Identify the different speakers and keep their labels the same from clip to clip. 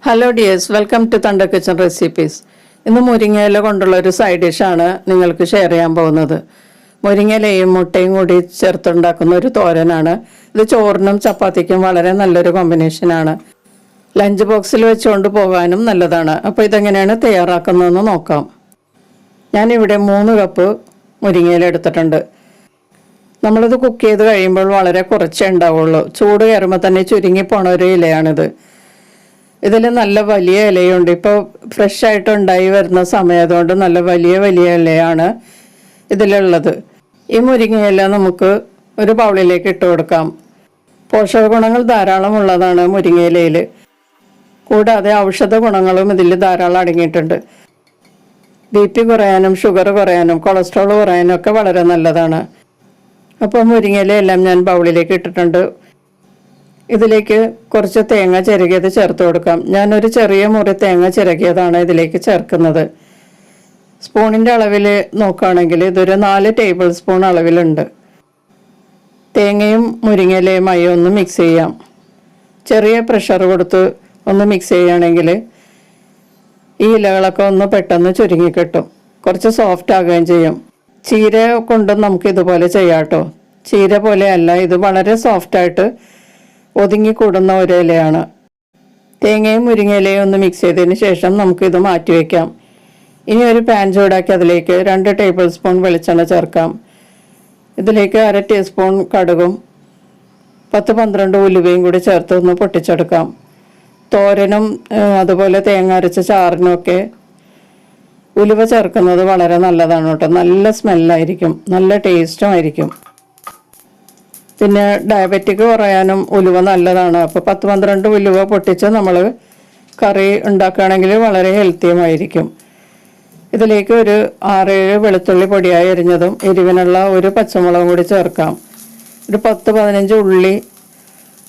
Speaker 1: Hello dears, welcome to തണ്ട kitchen recipes. ഇന്ന് മുരിങ്ങയില കൊണ്ടുള്ള ഒരു സൈഡ് ഡിഷാണ് നിങ്ങൾക്ക് ഷെയർ ചെയ്യാൻ പോകുന്നത്. മുരിങ്ങയിലയും മുട്ടയും കൂടി ചേർത്തുണ്ടാക്കുന്ന ഒരു തോരനാണ് ഇത്. ചോറിനും ചപ്പാത്തിക്കും വളരെ നല്ലൊരു കോമ്പിനേഷനാണ്. ലഞ്ച് ബോക്സിൽ വെച്ചുകൊണ്ട് പോകാനും നല്ലതാണ്. അപ്പോൾ ഇതെങ്ങനെയാണ് തയ്യാറാക്കുന്നതെന്ന് നോക്കാം. ഞാനിവിടെ 3 കപ്പ് മുരിങ്ങയില എടുത്തിട്ടുണ്ട്. നമ്മളിത് കുക്ക് ചെയ്ത് കഴിയുമ്പോൾ വളരെ കുറച്ചേ ഉണ്ടാവുള്ളൂ. ചൂട് കയറുമ്പോൾ തന്നെ ചുരുങ്ങിപ്പോണ ഒരു ഇലയാണിത്. ഇതിൽ നല്ല വലിയ ഇലയുണ്ട്. ഇപ്പോൾ ഫ്രഷ് ആയിട്ട് ഉണ്ടായി വരുന്ന സമയതുകൊണ്ട് നല്ല വലിയ വലിയ ഇലയാണ് ഇതിലുള്ളത്. ഈ മുരിങ്ങയില നമുക്ക് ഒരു ബൗളിലേക്ക് ഇട്ട് കൊടുക്കാം. പോഷക ഗുണങ്ങൾ ധാരാളം ഉള്ളതാണ് മുരിങ്ങയിലയിൽ. കൂടാതെ ഔഷധ ഗുണങ്ങളും ഇതിൽ ധാരാളം അടങ്ങിയിട്ടുണ്ട്. BP കുറയാനും ഷുഗർ കുറയാനും കൊളസ്ട്രോൾ കുറയാനും ഒക്കെ വളരെ നല്ലതാണ്. അപ്പോൾ മുരിങ്ങയിലയെല്ലാം ഞാൻ ബൗളിലേക്ക് ഇട്ടിട്ടുണ്ട്. ഇതിലേക്ക് കുറച്ച് തേങ്ങ ചിരകിയത് ചേർത്ത് കൊടുക്കാം. ഞാനൊരു ചെറിയ മുറി തേങ്ങ ചിരകിയതാണ് ഇതിലേക്ക് ചേർക്കുന്നത്. സ്പൂണിൻ്റെ അളവിൽ നോക്കുകയാണെങ്കിൽ ഇതൊരു 4 ടേബിൾ സ്പൂൺ അളവിലുണ്ട്. തേങ്ങയും മുരിങ്ങയിലയുമായി ഒന്ന് മിക്സ് ചെയ്യാം. ചെറിയ പ്രഷർ കൊടുത്ത് ഒന്ന് മിക്സ് ചെയ്യുകയാണെങ്കിൽ ഈ ഇലകളൊക്കെ ഒന്ന് പെട്ടെന്ന് ചുരുങ്ങി കിട്ടും. കുറച്ച് സോഫ്റ്റ് ആകുകയും ചെയ്യും. ചീര കൊണ്ടും നമുക്ക് ഇതുപോലെ ചെയ്യാം കേട്ടോ. ചീര പോലെയല്ല, ഇത് വളരെ സോഫ്റ്റായിട്ട് ഒതുങ്ങിക്കൂടുന്ന ഒരു ഇലയാണ്. തേങ്ങയും മുരിങ്ങയിലയും ഒന്ന് മിക്സ് ചെയ്തതിന് ശേഷം നമുക്കിത് മാറ്റി വയ്ക്കാം. ഇനി ഒരു പാൻ ചൂടാക്കി അതിലേക്ക് 2 ടേബിൾ സ്പൂൺ വെളിച്ചെണ്ണ ചേർക്കാം. ഇതിലേക്ക് 1/2 ടീസ്പൂൺ കടുകും 10-12 ഉലുവയും കൂടി ചേർത്ത് ഒന്ന് പൊട്ടിച്ചെടുക്കാം. തോരനും അതുപോലെ തേങ്ങ അരച്ച ചാറിനുമൊക്കെ ഉലുവ ചേർക്കുന്നത് വളരെ നല്ലതാണ് കേട്ടോ. നല്ല സ്മെല്ലായിരിക്കും, നല്ല ടേസ്റ്റും ആയിരിക്കും. പിന്നെ ഡയബറ്റിക് കുറയാനും ഉലുവ നല്ലതാണ്. അപ്പോൾ 10-12 ഉലുവ പൊട്ടിച്ച് നമ്മൾ കറി ഉണ്ടാക്കുകയാണെങ്കിൽ വളരെ ഹെൽത്തിയുമായിരിക്കും. ഇതിലേക്ക് ഒരു 6-7 വെളുത്തുള്ളി പൊടിയായി അരിഞ്ഞതും എരിവിനുള്ള ഒരു പച്ചമുളകും കൂടി ചേർക്കാം. ഒരു 10-15 ഉള്ളി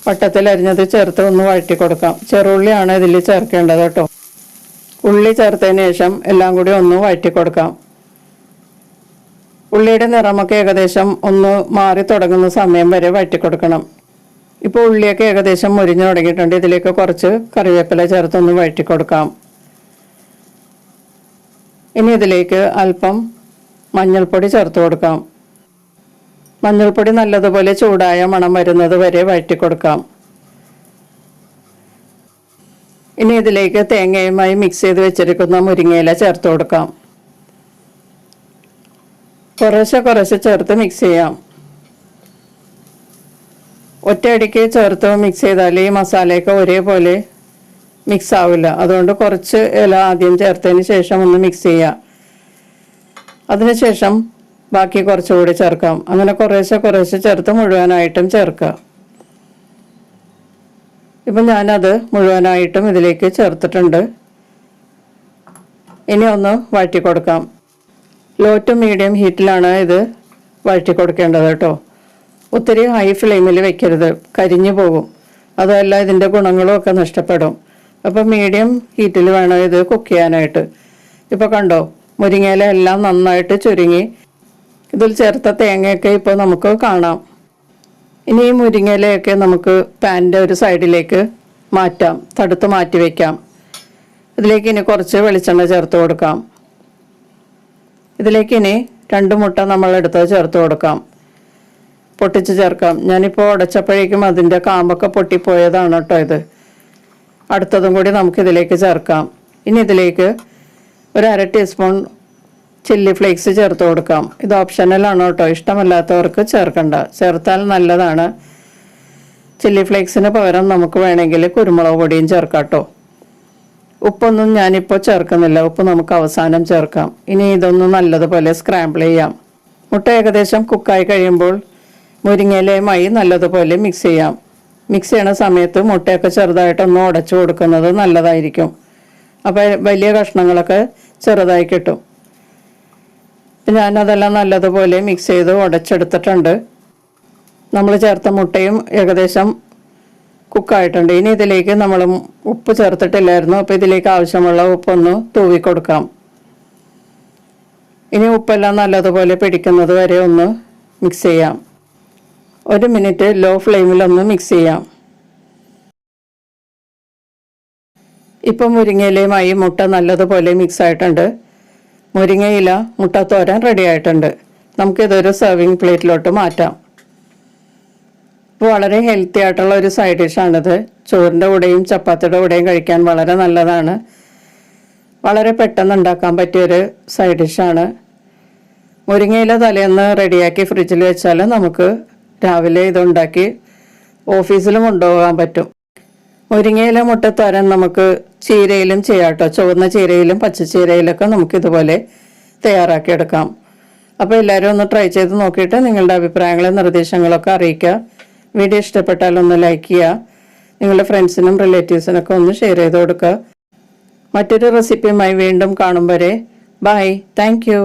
Speaker 1: വട്ടത്തിൽ അരിഞ്ഞത് ചേർത്ത് ഒന്ന് വഴറ്റി കൊടുക്കാം. ചെറുള്ളിയാണ് ഇതിൽ ചേർക്കേണ്ടത് കേട്ടോ. ഉള്ളി ചേർത്തതിന് ശേഷം എല്ലാം കൂടി ഒന്ന് വഴറ്റി കൊടുക്കാം. ഉള്ളിയുടെ നിറമൊക്കെ ഏകദേശം ഒന്ന് മാറി തുടങ്ങുന്ന സമയം വരെ വഴറ്റി കൊടുക്കണം. ഇപ്പോൾ ഉള്ളിയൊക്കെ ഏകദേശം മുരിഞ്ഞു തുടങ്ങിയിട്ടുണ്ട്. ഇതിലേക്ക് കുറച്ച് കറിവേപ്പില ചേർത്തൊന്ന് വഴറ്റി കൊടുക്കാം. ഇനി ഇതിലേക്ക് അല്പം മഞ്ഞൾപ്പൊടി ചേർത്ത് കൊടുക്കാം. മഞ്ഞൾപ്പൊടി നല്ലതുപോലെ ചൂടായ മണം വരുന്നത് വരെ വഴറ്റി കൊടുക്കാം. ഇനി ഇതിലേക്ക് തേങ്ങയുമായി മിക്സ് ചെയ്ത് വെച്ചിരിക്കുന്ന മുരിങ്ങയില ചേർത്ത് കൊടുക്കാം. കുറേശ്ശെ ചേർത്ത് മിക്സ് ചെയ്യാം. ഒറ്റയടിക്ക് ചേർത്ത് മിക്സ് ചെയ്താൽ ഈ മസാലയൊക്കെ ഒരേപോലെ മിക്സ് ആവില്ല. അതുകൊണ്ട് കുറച്ച് ഇല ആദ്യം ചേർത്തതിന് ശേഷം ഒന്ന് മിക്സ് ചെയ്യാം. അതിനുശേഷം ബാക്കി കുറച്ചുകൂടി ചേർക്കാം. അങ്ങനെ കുറേശ്ശെ ചേർത്ത് മുഴുവനായിട്ടും ചേർക്കുക. ഇപ്പം ഞാനത് മുഴുവനായിട്ടും ഇതിലേക്ക് ചേർത്തിട്ടുണ്ട്. ഇനി ഒന്ന് വഴറ്റി കൊടുക്കാം. ലോ ടു മീഡിയം ഹീറ്റിലാണ് ഇത് വഴറ്റി കൊടുക്കേണ്ടത് കേട്ടോ. ഒത്തിരി ഹൈ ഫ്ലെയിമിൽ വെക്കരുത്, കരിഞ്ഞു പോകും. അതല്ല ഇതിൻ്റെ ഗുണങ്ങളും ഒക്കെ നഷ്ടപ്പെടും. അപ്പോൾ മീഡിയം ഹീറ്റിൽ വേണം ഇത് കുക്ക് ചെയ്യാനായിട്ട്. ഇപ്പോൾ കണ്ടോ, മുരിങ്ങയില എല്ലാം നന്നായിട്ട് ചുരുങ്ങി. ഇതിൽ ചേർത്ത തേങ്ങയൊക്കെ ഇപ്പോൾ നമുക്ക് കാണാം. ഇനി ഈ മുരിങ്ങയിലയൊക്കെ നമുക്ക് പാനിൻ്റെ ഒരു സൈഡിലേക്ക് മാറ്റാം, തടുത്ത് മാറ്റി വയ്ക്കാം. ഇതിലേക്ക് ഇനി കുറച്ച് വെളിച്ചെണ്ണ ചേർത്ത് കൊടുക്കാം. ഇതിലേക്ക് ഇനി 2 മുട്ട നമ്മളെടുത്ത് ചേർത്ത് കൊടുക്കാം. പൊട്ടിച്ച് ചേർക്കാം. ഞാനിപ്പോൾ ഉടച്ചപ്പോഴേക്കും അതിൻ്റെ കാമ്പൊക്കെ പൊട്ടിപ്പോയതാണ് കേട്ടോ ഇത്. അടുത്തതും കൂടി നമുക്കിതിലേക്ക് ചേർക്കാം. ഇനി ഇതിലേക്ക് ഒരു 1/2 ടീസ്പൂൺ ചില്ലി ഫ്ലേക്സ് ചേർത്ത് കൊടുക്കാം. ഇത് ഓപ്ഷണലാണ് കേട്ടോ, ഇഷ്ടമല്ലാത്തവർക്ക് ചേർക്കണ്ട. ചേർത്താൽ നല്ലതാണ്. ചില്ലി ഫ്ലേക്സിന് പകരം നമുക്ക് വേണമെങ്കിൽ കുരുമുളക് പൊടിയും ചേർക്കാം കേട്ടോ. ഉപ്പൊന്നും ഞാനിപ്പോൾ ചേർക്കുന്നില്ല, ഉപ്പ് നമുക്ക് അവസാനം ചേർക്കാം. ഇനി ഇതൊന്ന് നല്ലതുപോലെ സ്ക്രാമ്പിൾ ചെയ്യാം. മുട്ട ഏകദേശം കുക്കായി കഴിയുമ്പോൾ മുരിങ്ങയിലയുമായി നല്ലതുപോലെ മിക്സ് ചെയ്യാം. മിക്സ് ചെയ്യണ സമയത്ത് മുട്ടയൊക്കെ ചെറുതായിട്ടൊന്ന് ഉടച്ചു കൊടുക്കുന്നത് നല്ലതായിരിക്കും. അപ്പോൾ വലിയ കഷ്ണങ്ങളൊക്കെ ചെറുതായി കിട്ടും. ഞാനതെല്ലാം നല്ലതുപോലെ മിക്സ് ചെയ്ത് ഉടച്ചെടുത്തിട്ടുണ്ട്. നമ്മൾ ചേർത്ത മുട്ടയും ഏകദേശം കുക്കായിട്ടുണ്ട്. ഇനി ഇതിലേക്ക് നമ്മൾ ഉപ്പ് ചേർത്തിട്ടില്ലായിരുന്നു. അപ്പോൾ ഇതിലേക്ക് ആവശ്യമുള്ള ഉപ്പൊന്ന് തൂവി കൊടുക്കാം. ഇനി ഉപ്പെല്ലാം നല്ലതുപോലെ പിടിക്കുന്നത് വരെ ഒന്ന് മിക്സ് ചെയ്യാം. 1 മിനിറ്റ് ലോ ഫ്ലെയിമിലൊന്ന് മിക്സ് ചെയ്യാം. ഇപ്പം മുരിങ്ങയിലയുമായി മുട്ട നല്ലതുപോലെ മിക്സ് ആയിട്ടുണ്ട്. മുരിങ്ങയില മുട്ട തോരൻ റെഡി ആയിട്ടുണ്ട്. നമുക്കിതൊരു സെർവിങ് പ്ലേറ്റിലോട്ട് മാറ്റാം. ഇപ്പോൾ വളരെ ഹെൽത്തി ആയിട്ടുള്ള ഒരു സൈഡ് ഡിഷാണിത്. ചോറിൻ്റെ കൂടെയും ചപ്പാത്തിയുടെ കൂടെയും കഴിക്കാൻ വളരെ നല്ലതാണ്. വളരെ പെട്ടെന്ന് ഉണ്ടാക്കാൻ പറ്റിയൊരു സൈഡ് ഡിഷാണ്. മുരിങ്ങയില തലേന്ന് റെഡിയാക്കി ഫ്രിഡ്ജിൽ വെച്ചാൽ നമുക്ക് രാവിലെ ഇതുണ്ടാക്കി ഓഫീസിലും കൊണ്ടുപോകാൻ പറ്റും. മുരിങ്ങയില മുട്ടത്തോരൻ നമുക്ക് ചീരയിലും ചെയ്യാം കേട്ടോ. ചുവന്ന ചീരയിലും പച്ചച്ചീരയിലൊക്കെ നമുക്കിതുപോലെ തയ്യാറാക്കിയെടുക്കാം. അപ്പോൾ എല്ലാവരും ഒന്ന് ട്രൈ ചെയ്ത് നോക്കിയിട്ട് നിങ്ങളുടെ അഭിപ്രായങ്ങളും നിർദ്ദേശങ്ങളൊക്കെ അറിയിക്കുക. വീഡിയോ ഇഷ്ടപ്പെട്ടാൽ ഒന്ന് ലൈക്ക് ചെയ്യുക. നിങ്ങളുടെ ഫ്രണ്ട്സിനും റിലേറ്റീവ്സിനൊക്കെ ഒന്ന് ഷെയർ ചെയ്ത് കൊടുക്കുക. മറ്റൊരു റെസിപ്പിയുമായി വീണ്ടും കാണും വരെ ബൈ. Thank you.